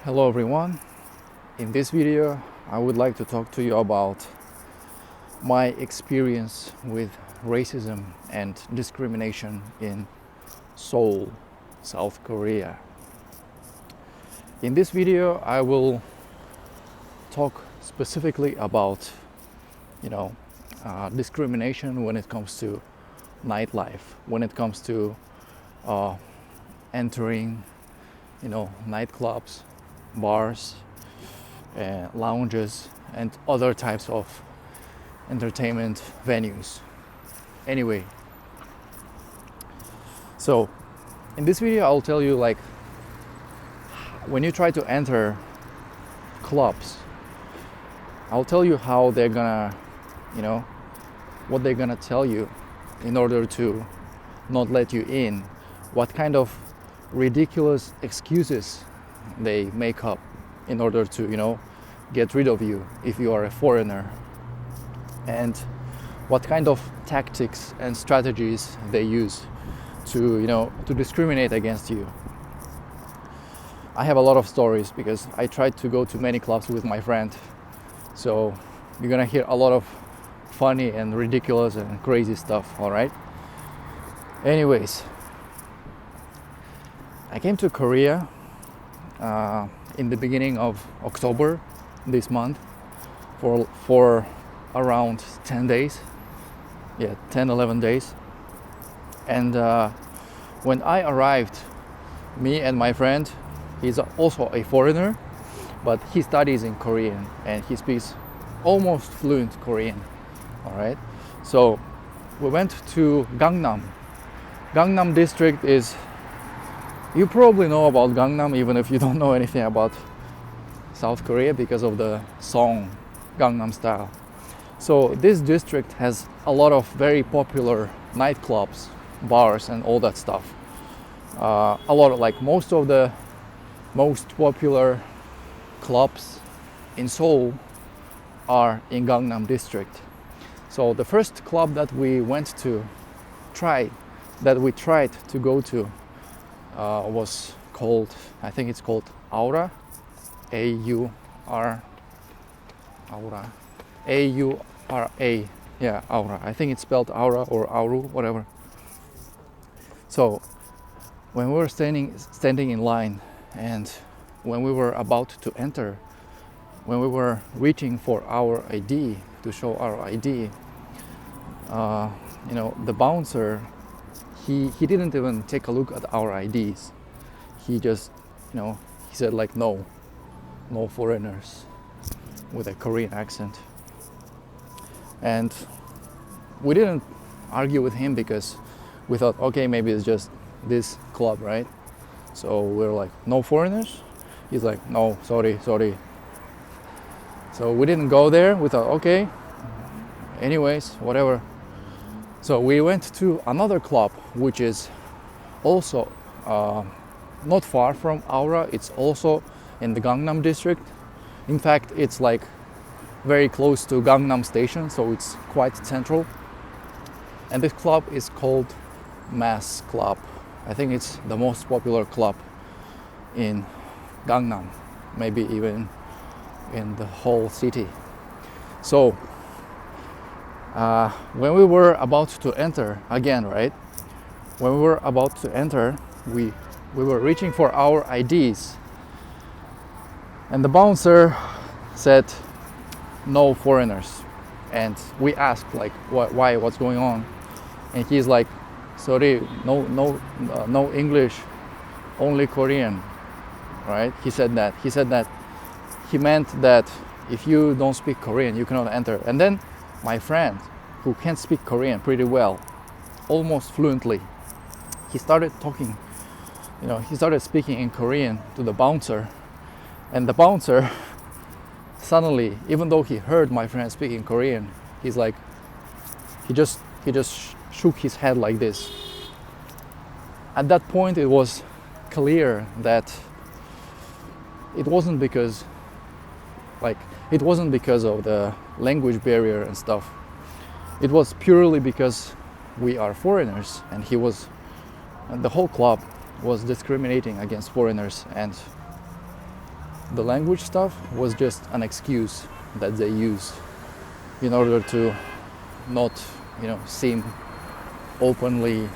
Hello everyone. In this video, I would like to talk to you about my experience with racism and discrimination in Seoul, South Korea. In this video, I will talk specifically about, discrimination when it comes to nightlife, when it comes to entering, nightclubs, bars, lounges, and other types of entertainment venues. Anyway, so in this video, I'll tell you when you try to enter clubs, I'll tell you how they're gonna, what they're gonna tell you in order to not let you in, what kind of ridiculous excuses they make up in order to, get rid of you if you are a foreigner, and what kind of tactics and strategies they use to discriminate against you. I have a lot of stories because I tried to go to many clubs with my friend, so you're gonna hear a lot of funny and ridiculous and crazy stuff. All right. Anyways, I came to Korea in the beginning of October this month for around 10 days. 11 days. And when I arrived, me and my friend, he's also a foreigner, but he studies in Korean and he speaks almost fluent Korean. All right. So we went to Gangnam. Gangnam district is, you probably know about Gangnam even if you don't know anything about South Korea because of the song Gangnam Style. So this district has a lot of very popular nightclubs, bars, and all that stuff. Most of the most popular clubs in Seoul are in Gangnam district. So the first club that we tried to go to was called, I think it's called Aura, Aura, A-U-R-A, yeah, Aura. I think it's spelled Aura or Auru, whatever. So when we were standing in line, and when we were about to enter, when we were reaching for our ID, to show our ID, the bouncer, he didn't even take a look at our IDs. He just, he said no foreigners, with a Korean accent. And we didn't argue with him because we thought, okay, maybe it's just this club, right? So we're like, no foreigners? He's like, no, sorry. So we didn't go there. We thought, okay, anyways, whatever. So we went to another club, which is also not far from Aura. It's also in the Gangnam district. In fact, it's very close to Gangnam Station, so it's quite central. And this club is called Mass Club. I think it's the most popular club in Gangnam, maybe even in the whole city. So when we were about to enter again, right? When we were about to enter, we were reaching for our IDs, and the bouncer said, no foreigners. And we asked why, what's going on? And he's like, sorry, no English, only Korean, right? He said that he meant that if you don't speak Korean, you cannot enter. And then my friend, who can speak Korean pretty well, almost fluently, he started talking, he started speaking in Korean to the bouncer. And the bouncer suddenly, even though he heard my friend speaking Korean, he's like, he just shook his head like this. At that point, it was clear that it wasn't because of the language barrier and stuff. It was purely because we are foreigners, and the whole club was discriminating against foreigners, and the language stuff was just an excuse that they use in order to not, seem openly,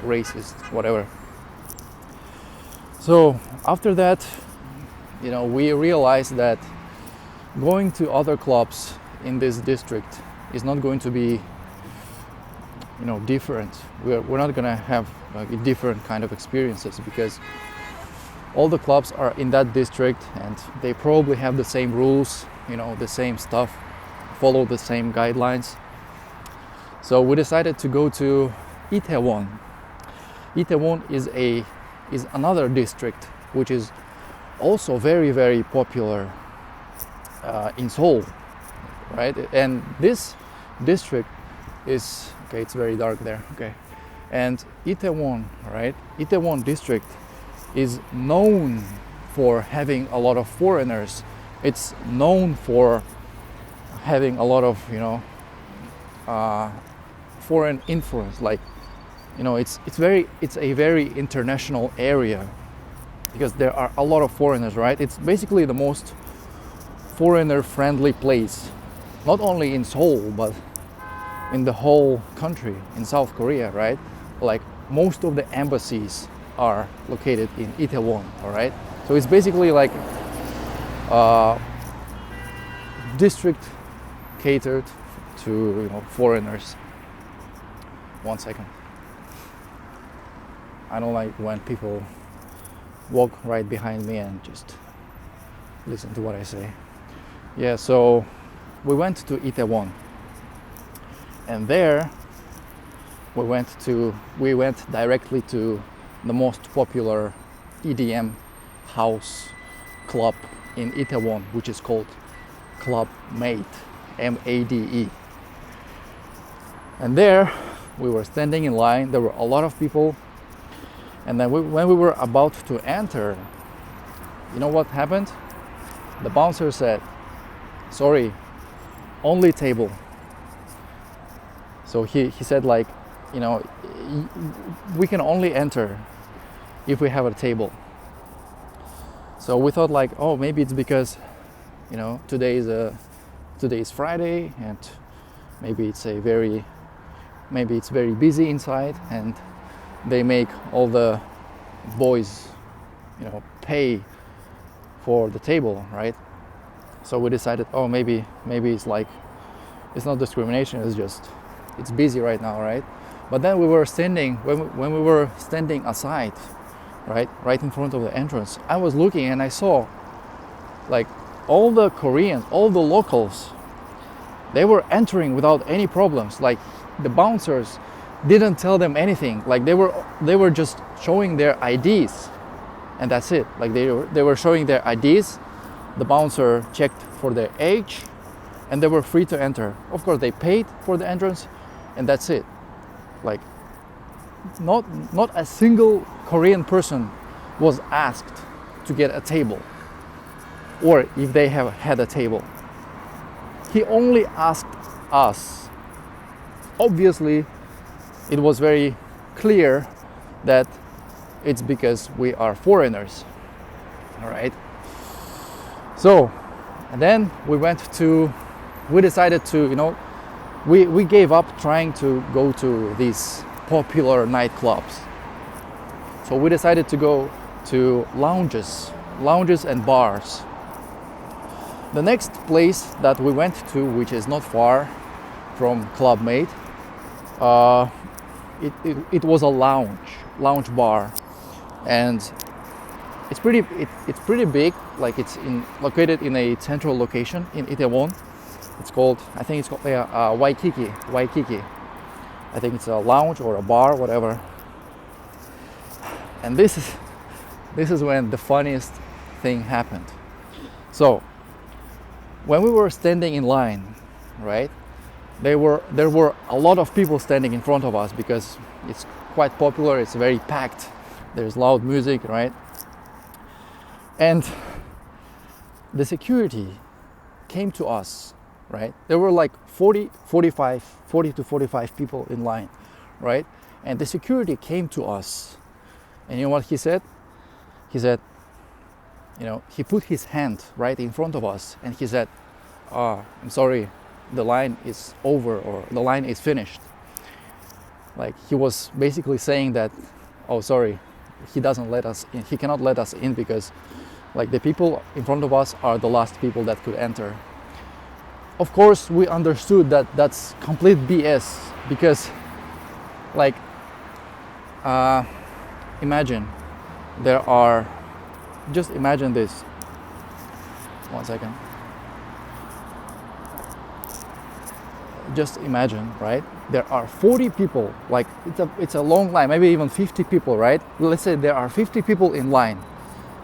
racist, whatever. So after that, we realized that going to other clubs in this district is not going to be, different. We're not gonna have like different kind of experiences, because all the clubs are in that district and they probably have the same rules, the same stuff, follow the same guidelines. So we decided to go to Itaewon. Itaewon is another district which is also very, very popular in Seoul, right? And this district is, okay, it's very dark there, okay. And Itaewon, right? Itaewon district is known for having a lot of foreigners. It's known for having a lot of, foreign influence. Like, it's a very international area, because there are a lot of foreigners, right? It's basically the most foreigner-friendly place, not only in Seoul, but in the whole country, in South Korea, right? Like, most of the embassies are located in Itaewon, all right? So it's basically like a district catered to, foreigners. 1 second. I don't like when people walk right behind me and just listen to what I say. Yeah, so we went to Itaewon, and there we went directly to the most popular EDM house club in Itaewon, which is called Club Made, M-A-D-E. And there we were standing in line. There were a lot of people, and then when we were about to enter, you know what happened? The bouncer said, "Sorry, only table." So he said, like, we can only enter if we have a table. So we thought, like, oh, maybe it's because, today is Friday, and maybe it's very busy inside, and they make all the boys, pay for the table, right? So we decided, oh, maybe it's like, it's not discrimination, it's busy right now, right? But then we were standing, when we were standing aside, right in front of the entrance, I was looking and I saw, like, all the Koreans, all the locals, they were entering without any problems. Like, the bouncers didn't tell them anything. Like, they were just showing their IDs, and that's it. Like, they were showing their IDs. The bouncer checked for their age, and they were free to enter. Of course, they paid for the entrance, and that's it. Like, not a single Korean person was asked to get a table, or if they have had a table. He only asked us. Obviously, it was very clear that it's because we are foreigners, all right? So, and then we decided to, we gave up trying to go to these popular nightclubs. So we decided to go to lounges and bars. The next place that we went to, which is not far from Club Made, it was a lounge bar, and it's pretty big. Like, it's located in a central location in Itaewon. I think it's called Waikiki. I think it's a lounge or a bar, whatever. And this is when the funniest thing happened. So when we were standing in line, right, there were a lot of people standing in front of us, because it's quite popular, it's very packed, there's loud music, right? And the security came to us, right? There were like 40 to 45 people in line, right? And the security came to us, and you know what he said? He said, he put his hand right in front of us and he said, I'm sorry, the line is over, or the line is finished. Like, he was basically saying that, oh, sorry, he doesn't let us in, he cannot let us in because like the people in front of us are the last people that could enter. Of course, we understood that that's complete BS because, like, imagine just imagine this. 1 second. Just imagine, right? There are 40 people, like it's a long line, maybe even 50 people, right? Let's say there are 50 people in line,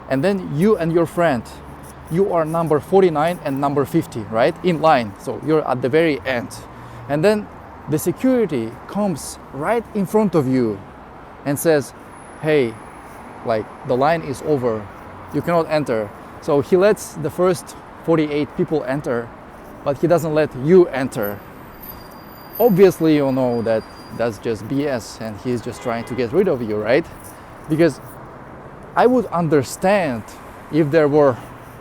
and then you and your friend, you are number 49 and number 50, right? In line, so you're at the very end. And then the security comes right in front of you and says, hey, like, the line is over, you cannot enter. So he lets the first 48 people enter, but he doesn't let you enter. Obviously, you know that that's just BS and he's just trying to get rid of you, right? Because I would understand if there were,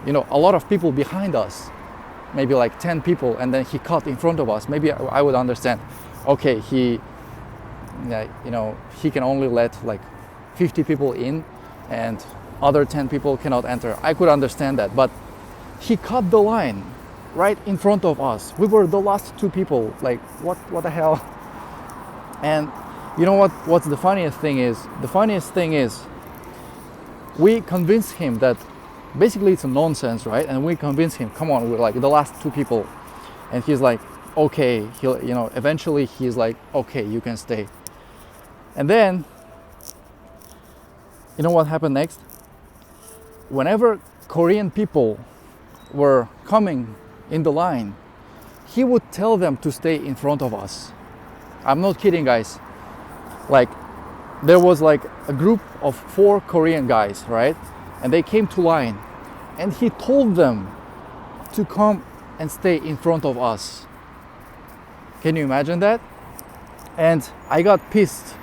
a lot of people behind us, maybe like 10 people, and then he cut in front of us. Maybe I would understand, okay, he can only let like 50 people in and other 10 people cannot enter. I could understand that, but he cut the line right in front of us. We were the last 2 people. Like, what the hell? And you know what's the funniest thing is? The funniest thing is we convinced him that basically it's a nonsense, right? And we convinced him, come on, we're like the last 2 people. And he's like, okay, eventually he's like, okay, you can stay. And then, you know what happened next? Whenever Korean people were coming in the line, he would tell them to stay in front of us. I'm not kidding, guys. Like, there was like a group of 4 Korean guys, right? And they came to line and he told them to come and stay in front of us. Can you imagine that? And I got pissed,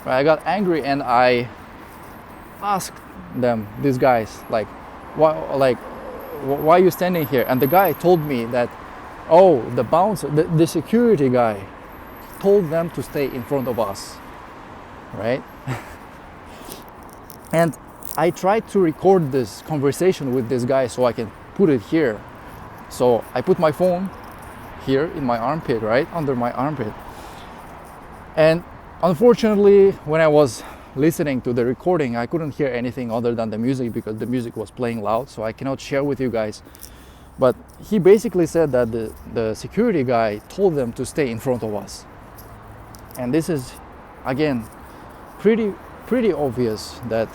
right? I got angry and I asked them, these guys, like, why are you standing here? And the guy told me that, oh, the bouncer, the security guy told them to stay in front of us, right? And I tried to record this conversation with this guy so I can put it here. So I put my phone here in my armpit, right? Under my armpit. And unfortunately, when I was listening to the recording, I couldn't hear anything other than the music because the music was playing loud, so I cannot share with you guys. But he basically said that the security guy told them to stay in front of us. And this is, again, pretty obvious that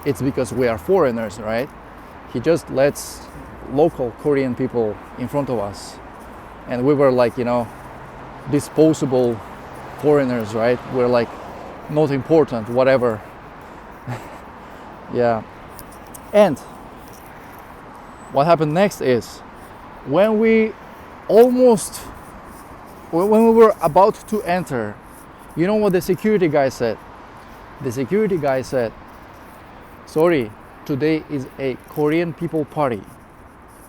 it's because we are foreigners, right? He just lets local Korean people in front of us. And we were like, disposable foreigners, right? We're like, not important, whatever. Yeah. And what happened next is when we were about to enter, you know what the security guy said? The security guy said, sorry, today is a Korean people party.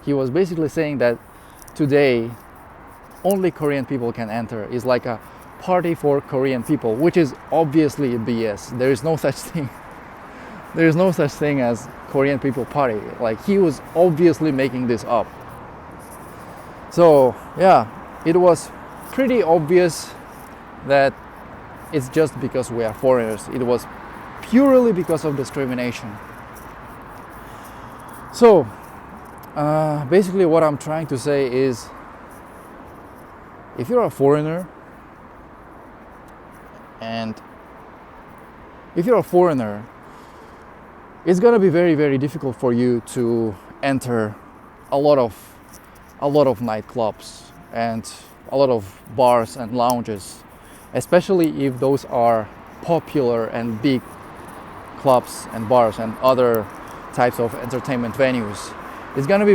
He was basically saying that today only Korean people can enter. It's like a party for Korean people, which is obviously BS. There is no such thing. There is no such thing as Korean people party. Like, he was obviously making this up. So yeah, it was pretty obvious that it's just because we are foreigners. It was purely because of discrimination. So basically what I'm trying to say is, if you're a foreigner, it's gonna be very, very difficult for you to enter a lot of nightclubs and a lot of bars and lounges, especially if those are popular and big clubs and bars and other types of entertainment venues. It's gonna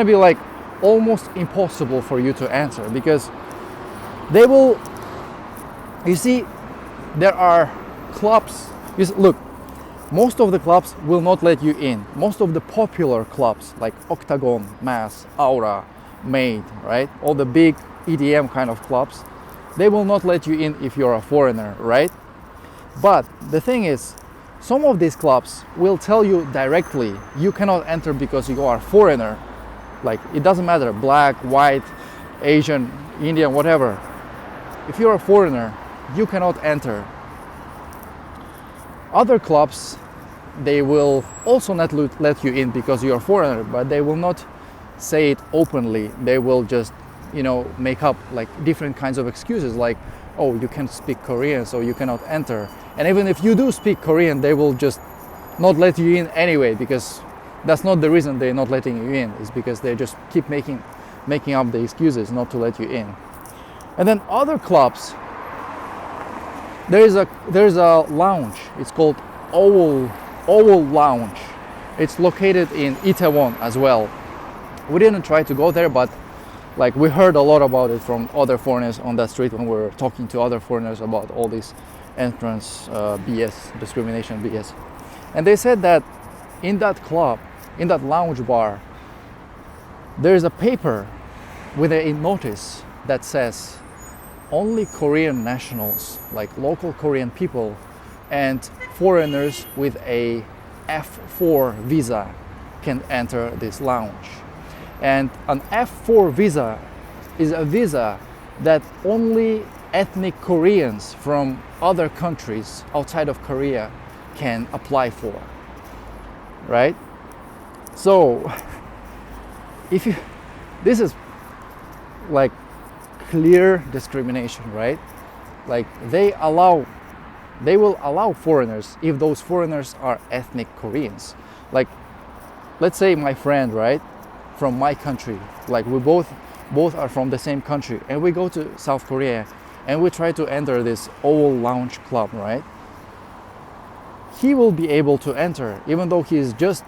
be like almost impossible for you to enter, because they will, you see, there are clubs. Look, most of the clubs will not let you in. Most of the popular clubs like Octagon, Mass, Aura, Made, right? All the big EDM kind of clubs, they will not let you in if you're a foreigner, right? But the thing is, some of these clubs will tell you directly, you cannot enter because you are a foreigner. Like, it doesn't matter, black, white, Asian, Indian, whatever. If you're a foreigner, you cannot enter. Other clubs, they will also not let you in because you're a foreigner, but they will not say it openly. They will just, make up like different kinds of excuses, like, oh, you can't speak Korean, so you cannot enter. And even if you do speak Korean, they will just not let you in anyway, because that's not the reason they're not letting you in. It's because they just keep making up the excuses not to let you in. And then other clubs, there's a lounge. It's called Owl Lounge. It's located in Itaewon as well. We didn't try to go there, but like we heard a lot about it from other foreigners on that street when we were talking to other foreigners about all this entrance BS, discrimination BS. And they said that in that club, in that lounge bar, there's a paper with a notice that says only Korean nationals, like local Korean people, and foreigners with a F4 visa can enter this lounge. And an F4 visa is a visa that only ethnic Koreans from other countries outside of Korea can apply for, right? So this is like clear discrimination, right? Like they will allow foreigners if those foreigners are ethnic Koreans. Like, let's say my friend, right, from my country, like we both are from the same country, and we go to South Korea and we try to enter this Owl Lounge club, right? He will be able to enter even though he is just,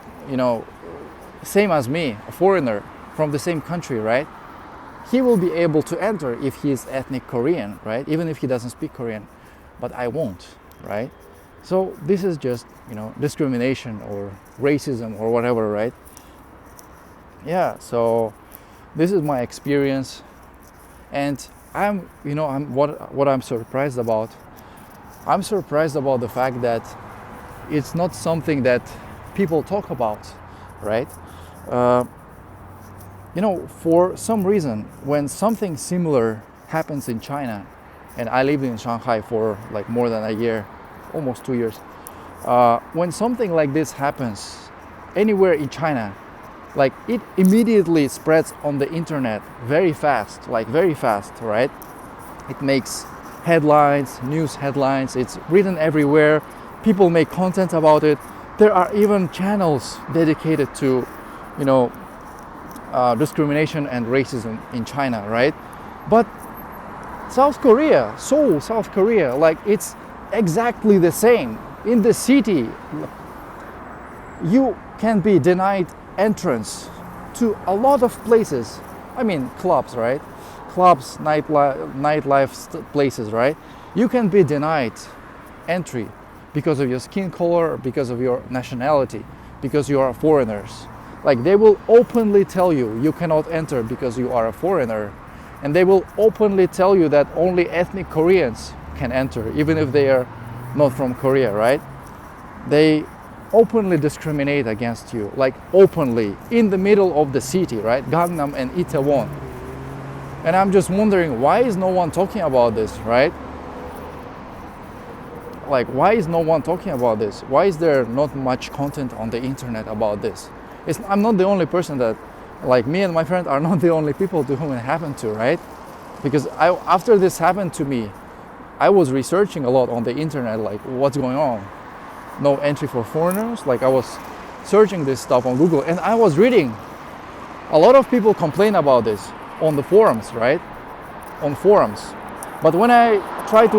same as me, a foreigner from the same country, right? He will be able to enter if he is ethnic Korean, right? Even if he doesn't speak Korean, but I won't, right? So this is just, discrimination or racism or whatever, right? Yeah, so this is my experience, and what I'm surprised about. I'm surprised about the fact that it's not something that people talk about, right? For some reason, when something similar happens in China, and I lived in Shanghai for like more than a year, almost 2 years. When something like this happens anywhere in China, like it immediately spreads on the internet very fast, right? It makes headlines, news headlines, it's written everywhere. People make content about it. There are even channels dedicated to, discrimination and racism in China, right? But South Korea, Seoul, South Korea, like it's exactly the same. In the city, you can be denied entrance to a lot of places. I mean, clubs, right? Clubs, nightlife places, right? You can be denied entry because of your skin color, because of your nationality, because you are foreigners. Like they will openly tell you cannot enter because you are a foreigner. And they will openly tell you that only ethnic Koreans can enter, even if they are not from Korea, right? They openly discriminate against you, like openly, in the middle of the city, right? Gangnam and Itaewon. And I'm just wondering, why is no one talking about this, right? Like, why is no one talking about this? Why is there not much content on the internet about this? I'm not the only person that, like me and my friend are not the only people to whom it happened to, right? Because after this happened to me, I was researching a lot on the internet, like what's going on. No entry for foreigners. Like I was searching this stuff on Google, and I was reading a lot of people complain about this on the forums, right? On forums. But when I try to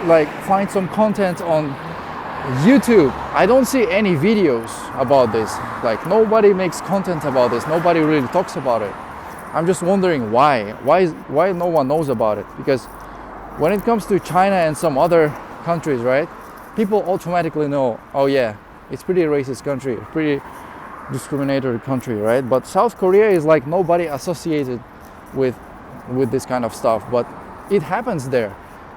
like find some content on YouTube, I don't see any videos about this. Like nobody makes content about this. Nobody really talks about it. I'm just wondering why no one knows about it. Because when it comes to China and some other countries, right, people automatically know, oh yeah, It's pretty racist country, pretty discriminatory country, right? But South Korea is like nobody associated with this kind of stuff, but it happens there.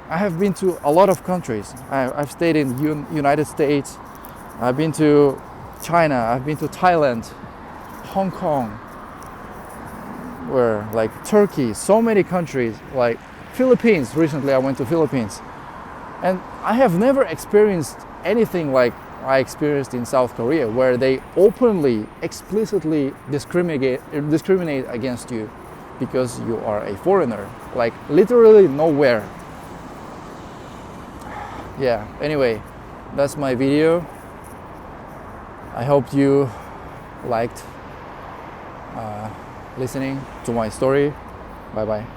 I have been to a lot of countries. I've stayed in United States, I've been to China, I've been to Thailand, Hong Kong, where like Turkey, so many countries, like Philippines. Recently I went to Philippines, and I have never experienced anything like I experienced in South Korea, where they openly, explicitly discriminate against you because you are a foreigner, like literally nowhere. Yeah, anyway, that's my video. I hope you liked listening to my story. Bye bye.